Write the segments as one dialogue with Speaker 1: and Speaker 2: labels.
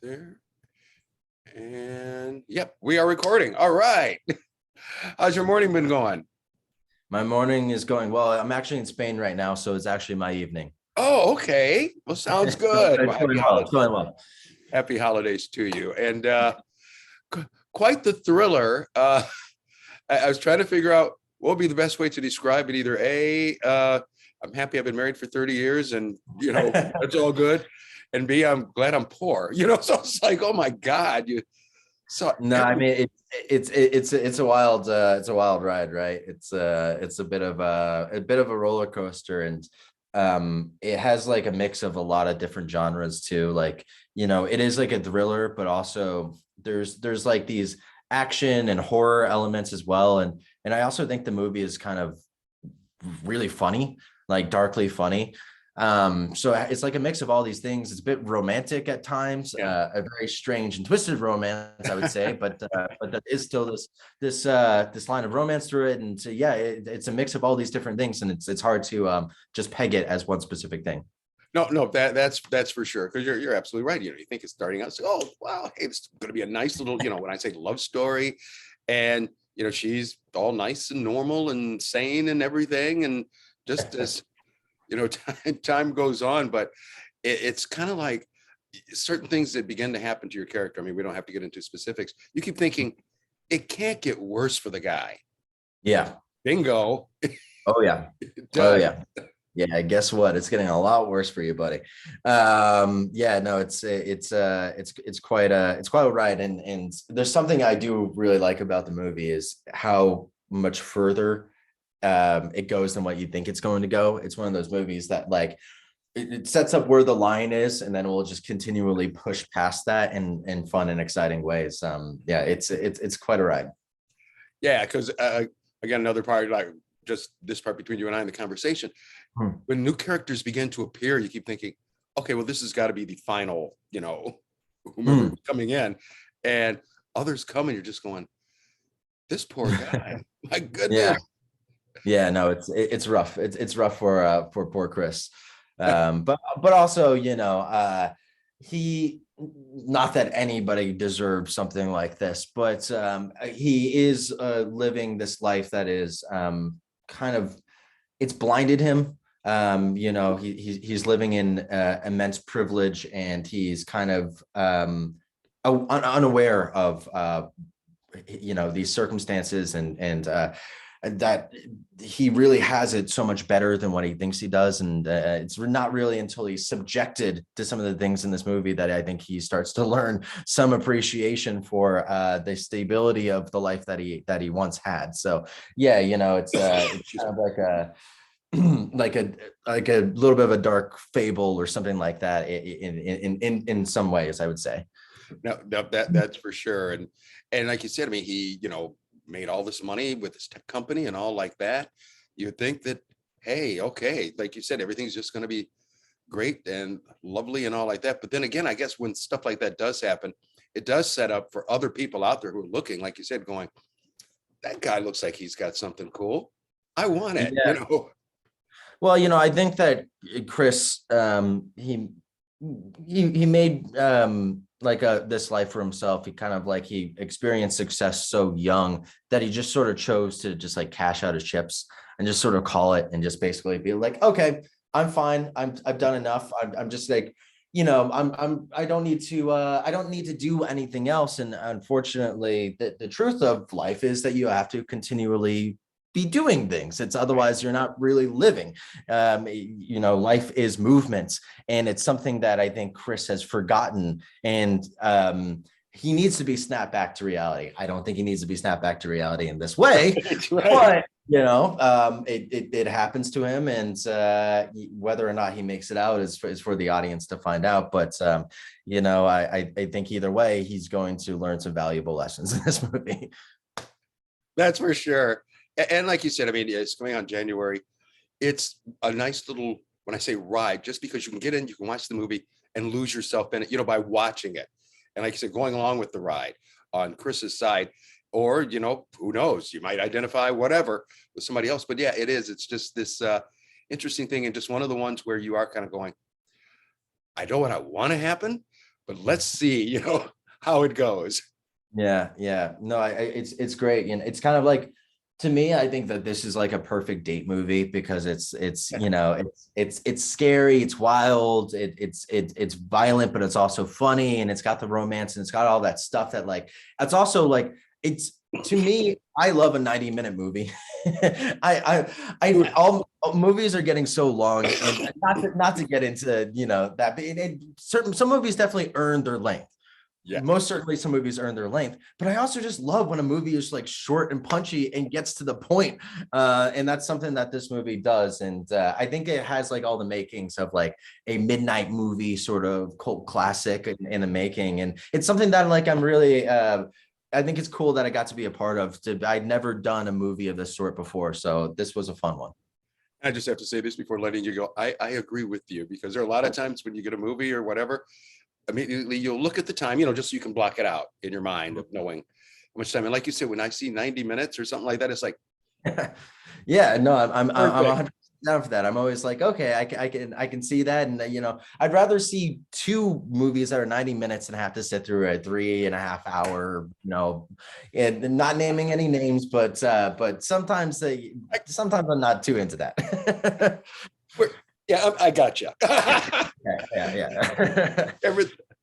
Speaker 1: There. And yep, we are recording. All right. How's your morning been going?
Speaker 2: My morning is going well. I'm actually in Spain right now, so it's actually my evening.
Speaker 1: Oh, okay. Well, sounds
Speaker 2: It's going
Speaker 1: good. Well,
Speaker 2: it's going well. It's going well.
Speaker 1: happy holidays to you. And quite the thriller. I was trying to figure out what would be the best way to describe it. Either I'm happy I've been married for 30 years and it's all good. And B, I'm glad I'm poor. So it's like, oh my God.
Speaker 2: No, I mean it's a wild ride, right? It's a bit of a roller coaster, and it has like a mix of a lot of different genres too. Like, it is like a thriller, but also there's like these action and horror elements as well. And I also think the movie is kind of really funny, like darkly funny. So it's like a mix of all these things. It's a bit romantic at times,
Speaker 1: Yeah.
Speaker 2: a very strange and twisted romance, I would say, but there is still this line of romance through it. And so, yeah, it's a mix of all these different things, and it's hard to just peg it as one specific thing.
Speaker 1: No, that's for sure. Because you're absolutely right. You think it's starting out. So, oh wow, hey, it's going to be a nice little, when I say love story, and she's all nice and normal and sane and everything, and just as time goes on, but it's kind of like certain things that begin to happen to your character. I mean, we don't have to get into specifics. You keep thinking it can't get worse for the guy.
Speaker 2: Yeah.
Speaker 1: Bingo.
Speaker 2: Oh yeah. Oh yeah. Yeah, guess what? It's getting a lot worse for you, buddy. Yeah, no, it's quite a ride, and there's something I do really like about the movie is how much further it goes than what you think it's going to go. It's one of those movies that like it sets up where the line is, and then we'll just continually push past that in fun and exciting ways. Yeah, it's quite a ride.
Speaker 1: Yeah, because again, another part, like just this part between you and I in the conversation, when new characters begin to appear, you keep thinking, okay, well, this has got to be the final, whomever coming in, and others come, and you're just going, this poor guy, my goodness.
Speaker 2: Yeah, no, it's rough. It's rough for poor Chris. But also, he, not that anybody deserves something like this, but he is living this life that is kind of, it's blinded him. He's living in immense privilege, and he's kind of unaware of these circumstances, and that he really has it so much better than what he thinks he does. And it's not really until he's subjected to some of the things in this movie that I think he starts to learn some appreciation for the stability of the life that he once had. So yeah, it's kind of like a like a little bit of a dark fable or something like that in some ways, I would say.
Speaker 1: No, that's for sure. And like you said, I mean, he made all this money with his tech company and all like that. You'd think that, hey, okay, like you said, everything's just going to be great and lovely and all like that. But then again, I guess when stuff like that does happen, it does set up for other people out there who are looking, like you said, going, that guy looks like he's got something cool. I want it.
Speaker 2: Yeah. Well, I think that Chris, he made like this life for himself. He kind of like, he experienced success so young that he just sort of chose to just like cash out his chips and just sort of call it, and just basically be like, okay, I'm fine. I've done enough. I'm just like, I don't need to do anything else. And unfortunately, the truth of life is that you have to continually be doing things. It's otherwise you're not really living. Life is movements, and it's something that I think Chris has forgotten, and he needs to be snapped back to reality. I don't think he needs to be snapped back to reality in this way, right. But it happens to him, and whether or not he makes it out is for the audience to find out. But I think either way, he's going to learn some valuable lessons in this movie.
Speaker 1: That's for sure. And like you said, I mean, it's coming on January. It's a nice little, when I say ride, just because you can get in, you can watch the movie and lose yourself in it, by watching it. And like you said, going along with the ride on Chris's side, or, who knows, you might identify whatever with somebody else. But yeah, it is. It's just this interesting thing. And just one of the ones where you are kind of going, I know what I want to happen, but let's see, how it goes.
Speaker 2: Yeah. No, it's great. And it's kind of like, to me, I think that this is like a perfect date movie because it's scary, it's wild, it's violent, but it's also funny, and it's got the romance, and it's got all that stuff that like, it's also like, it's, to me, I love a 90-minute movie. All movies are getting so long, and not to get into, that, but some movies definitely earn their length.
Speaker 1: Yeah.
Speaker 2: Most certainly some movies earn their length, but I also just love when a movie is like short and punchy and gets to the point. And that's something that this movie does. And I think it has like all the makings of like a midnight movie sort of cult classic in the making. And it's something that like, I'm really, I think it's cool that I got to be a part of. I'd never done a movie of this sort before. So this was a fun one.
Speaker 1: I just have to say this before letting you go. I agree with you, because there are a lot of times when you get a movie or whatever, immediately you'll look at the time, just so you can block it out in your mind of knowing how much time. And like you said, when I see 90 minutes or something like that, it's like,
Speaker 2: yeah, no, I'm
Speaker 1: perfect.
Speaker 2: 100% down for that. I'm always like, okay, I can see that. And I'd rather see two movies that are 90 minutes and have to sit through a 3.5 hour, and not naming any names, but sometimes I'm not too into that.
Speaker 1: Yeah, I got you.
Speaker 2: Yeah.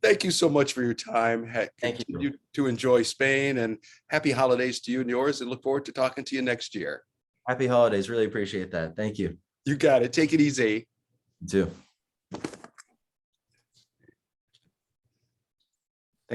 Speaker 1: Thank you so much for your time.
Speaker 2: Thank you.
Speaker 1: Continue to enjoy Spain, and happy holidays to you and yours, and look forward to talking to you next year.
Speaker 2: Happy holidays. Really appreciate that. Thank you.
Speaker 1: You got it. Take it easy.
Speaker 2: You too.